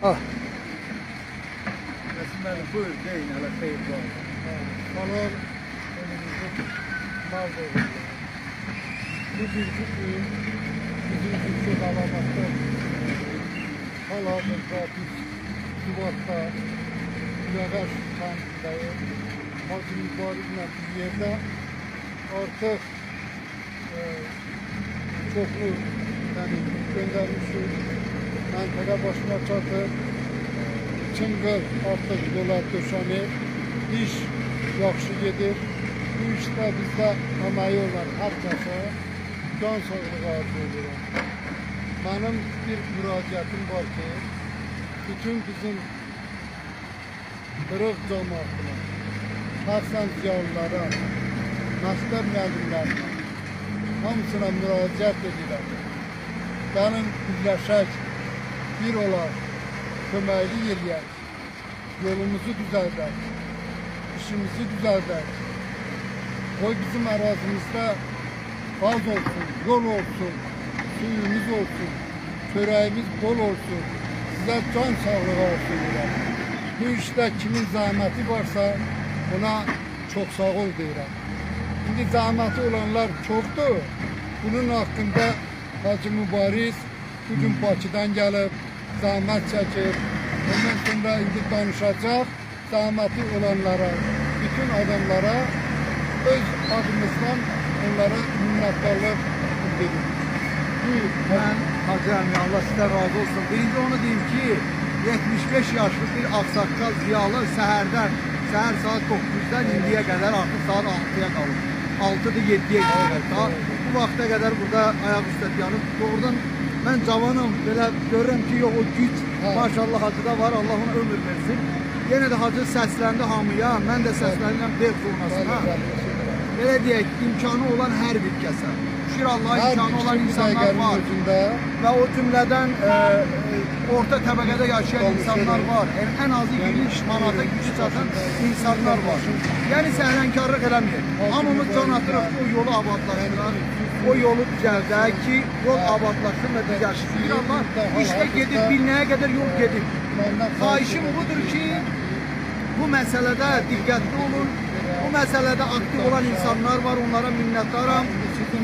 Ah. Resmen buyur deyin hele xeyir var. Falan önümüzde mal doğuyor. Bu birinci köyün bizim çok alamakta. Hal-hazırda biz Sivat'ta Yagaş kentindeyim. Hacı Mübarek'le bir yerde artık çoklu yani göndermişiz. Mentere başına çatır. Çıngıl artık yola döşəni, iş yaxşı gedir. Bu işdə bizdə əməyi olan hər kəsə can sağlığı arzu edirəm. Mənim bir müraciətim var ki, bütün bizim qırıq cəmaatına, xəsən ziyalılara, məktəb müəllimlərinə, hamısına müraciət edirəm. Gəlin birləşək, bir olaq. Köməkli eləyək, yolumuzu düzəldək, işimizi düzəldək. Qoy bizim ərazimizdə gaz olsun, yol olsun, suyumuz olsun, çörəyimiz bol olsun, sizə can sağlığı olsun. Bu işdə kimin zahməti varsa ona çox sağ ol deyirəm. İndi zahməti olanlar çoxdur. Bunun haqqında Hacı Mübarek bugün Bakıdan gəlib, zahmet çekip, ondan sonra indi danışacak, zahmeti olanlara, bütün adamlara öz adımızdan onlara minnettarlık bildiriyoruz. Ben Hacı Əmi, Allah sizden razı olsun. Birinci onu diyeyim ki 75 yaşlı bir aksakkal ziyalı səhər saat 9'dan indiye kadar artık saat 6'ya kalır. 6'da 7'ye gidiyor. Bu vakte kadar burada ayak üstə yanıp doğrudan ben cavanım, böyle görürüm ki yok o güç maşallah Hacı'da var, Allah ona ömür versin. Yine de Hacı səsləndi hamıya, ben de səslənirəm dev zonasına. Belə deyək, imkanı olan her bir kəsə. Şükür Allah'a imkanı olan insanlar var. Ve o cümleden orta təbəqədə yaşayan insanlar var. En azı 20 manata gücü çatan insanlar var. Yani səhlənkarlıq eləməyək. Hamımız can atırıq ki o yolu abadlaşdıraq. O yolu düzəldək ki yol abadlaşsın ve düzəlsin. Allah işte gedib bilnəyə qədər yol gedib. Xahişim budur ki bu meselede dikkatli olun. Bu meselede aktif olan insanlar var, onlara minnettarım.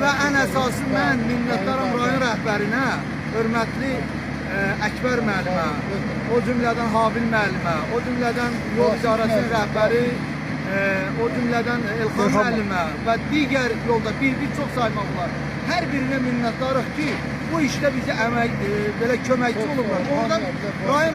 Ve en esası ben minnettarım rayon rəhbərinə, hörmətli Əkbər müəllimə, o cümlədən Habil müəllimə, o cümlədən yol idarəsinin rəhbəri, o cümlədən Elxan müəllimə və digər yolda bir çox saymaq var. Hər birinə minnəttarıq ki, bu işdə bizə köməkçi olurlar. Oradan rayon